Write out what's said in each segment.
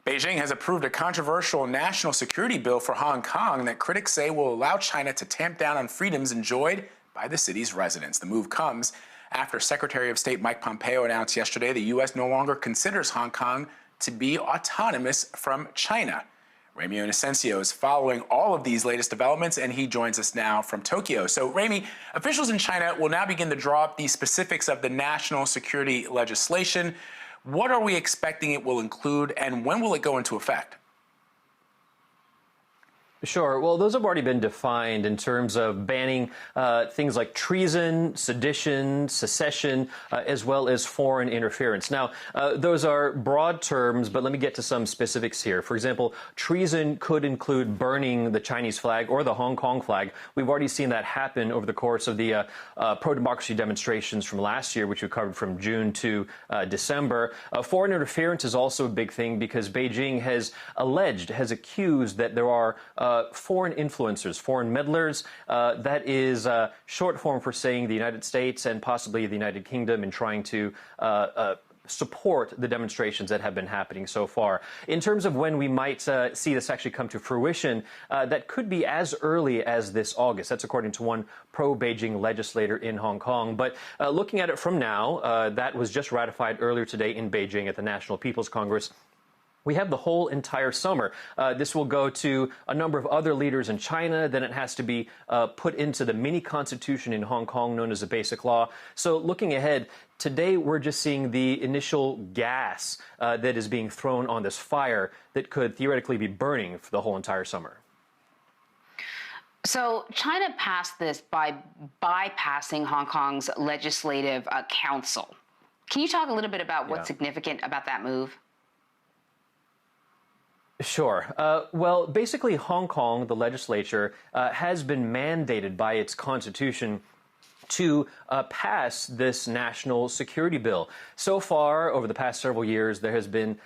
Beijing has approved a controversial national security bill for Hong Kong that critics say will allow China to tamp down on freedoms enjoyed by the city's residents. The move comes after Secretary of State Mike Pompeo announced yesterday the U.S. no longer considers Hong Kong to be autonomous from China. Ramy Inocencio is following all of these latest developments, and he joins us now from Tokyo. So, Ramy, officials in China will now begin to draw up the specifics of the national security legislation. What are we expecting it will include, and when will it go into effect? Sure. Well, those have already been defined in terms of banning things like treason, sedition, secession, as well as foreign interference. Now, those are broad terms, but let me get to some specifics here. For example, treason could include burning the Chinese flag or the Hong Kong flag. We've already seen that happen over the course of the pro-democracy demonstrations from last year, which we covered from June to December. Foreign interference is also a big thing because Beijing has accused that there are foreign influencers, foreign meddlers. That is short form for saying the United States and possibly the United Kingdom in trying to support the demonstrations that have been happening so far. In terms of when we might see this actually come to fruition, that could be as early as this August. That's according to one pro-Beijing legislator in Hong Kong. But looking at it from now, that was just ratified earlier today in Beijing at the National People's Congress. We have the whole entire summer. This will go to a number of other leaders in China. Then it has to be put into the mini constitution in Hong Kong known as the Basic Law. So looking ahead, today we're just seeing the initial gas that is being thrown on this fire that could theoretically be burning for the whole entire summer. So China passed this by bypassing Hong Kong's legislative council. Can you talk a little bit about what's significant about that move? Sure. Well, basically, Hong Kong, the legislature, has been mandated by its constitution to pass this national security bill. So far, over the past several years, there has been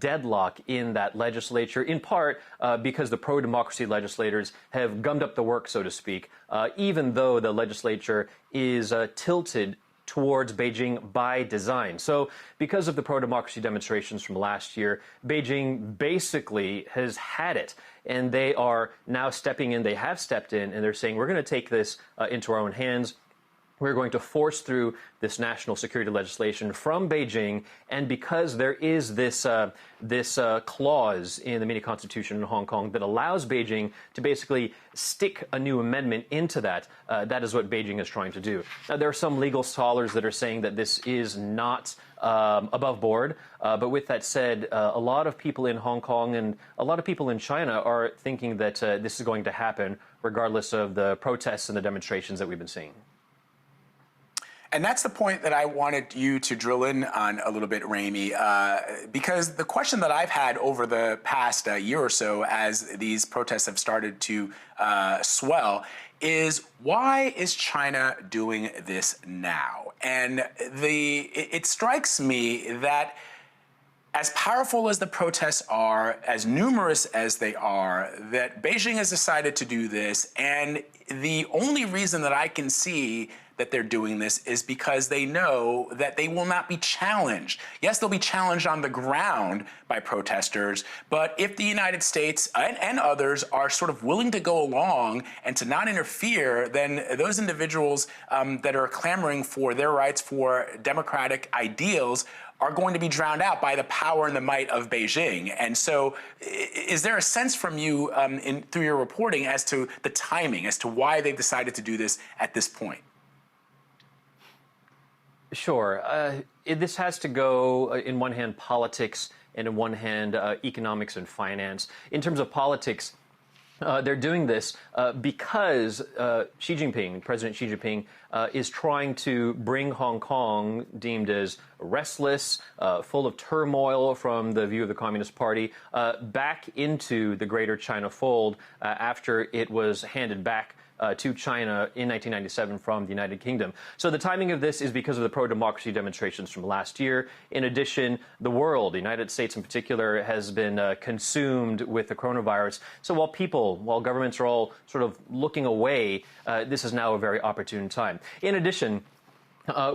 deadlock in that legislature, in part because the pro-democracy legislators have gummed up the work, so to speak, even though the legislature is tilted towards Beijing by design. So because of the pro-democracy demonstrations from last year, Beijing basically has had it. And they are now stepping in, they have stepped in, and they're saying, we're going to take this into our own hands. We're going to force through this national security legislation from Beijing, and because there is this clause in the mini constitution in Hong Kong that allows Beijing to basically stick a new amendment into that, that is what Beijing is trying to do. Now, there are some legal scholars that are saying that this is not above board, but with that said, a lot of people in Hong Kong and a lot of people in China are thinking that this is going to happen regardless of the protests and the demonstrations that we've been seeing. And that's the point that I wanted you to drill in on a little bit, Ramy, because the question that I've had over the past year or so as these protests have started to swell is, why is China doing this now? And it strikes me that as powerful as the protests are, as numerous as they are, that Beijing has decided to do this, and the only reason that I can see that they're doing this is because they know that they will not be challenged. Yes, they'll be challenged on the ground by protesters, but if the United States and others are sort of willing to go along and to not interfere, then those individuals that are clamoring for their rights, for democratic ideals, are going to be drowned out by the power and the might of Beijing. And so is there a sense from you through your reporting as to the timing, as to why they've decided to do this at this point? Sure. This has to go, in one hand, politics, and in one hand, economics and finance. In terms of politics, they're doing this because President Xi Jinping, is trying to bring Hong Kong, deemed as restless, full of turmoil from the view of the Communist Party, back into the Greater China fold after it was handed back to China in 1997 from the United Kingdom. So the timing of this is because of the pro-democracy demonstrations from last year. In addition, the world, the United States in particular, has been consumed with the coronavirus. So while governments are all sort of looking away, this is now a very opportune time. In addition,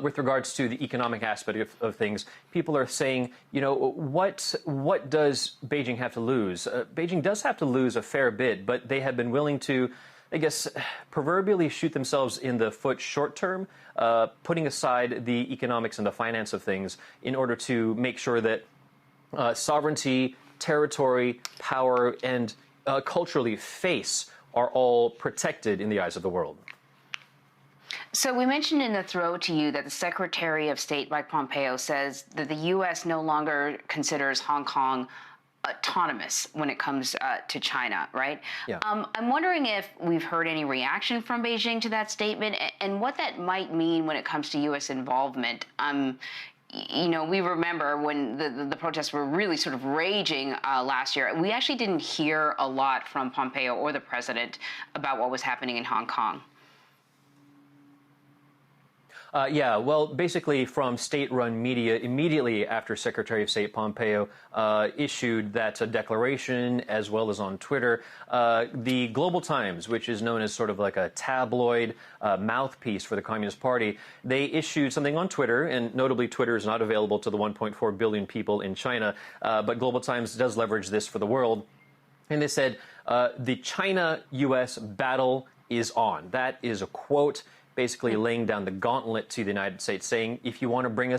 with regards to the economic aspect of things, people are saying, what does Beijing have to lose? Beijing does have to lose a fair bit, but they have been willing to, I guess, proverbially shoot themselves in the foot short term, putting aside the economics and the finance of things in order to make sure that sovereignty, territory, power, and culturally face are all protected in the eyes of the world. So we mentioned in the throw to you that the Secretary of State, Mike Pompeo, says that the U.S. no longer considers Hong Kong autonomous when it comes to China, right? Yeah. I'm wondering if we've heard any reaction from Beijing to that statement and what that might mean when it comes to U.S. involvement. We remember when the protests were really sort of raging last year. We actually didn't hear a lot from Pompeo or the president about what was happening in Hong Kong. Yeah, well, basically from state-run media, immediately after Secretary of State Pompeo issued that declaration, as well as on Twitter, the Global Times, which is known as sort of like a tabloid mouthpiece for the Communist Party, they issued something on Twitter, and notably Twitter is not available to the 1.4 billion people in China, but Global Times does leverage this for the world. And they said, the China-U.S. battle is on. That is a quote, basically laying down the gauntlet to the United States, saying, if you want to bring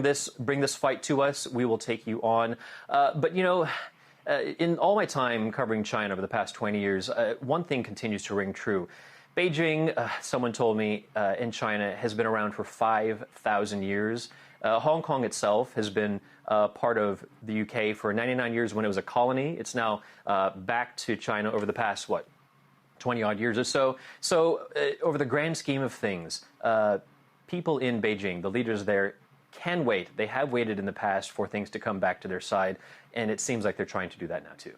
this fight to us, we will take you on. But in all my time covering China over the past 20 years, one thing continues to ring true. Beijing, someone told me, in China has been around for 5,000 years. Hong Kong itself has been part of the UK for 99 years when it was a colony. It's now back to China over the past, 20-odd years or so. So over the grand scheme of things, people in Beijing, the leaders there, can wait. They have waited in the past for things to come back to their side, and it seems like they're trying to do that now, too.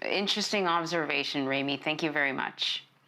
Interesting observation, Ramy. Thank you very much.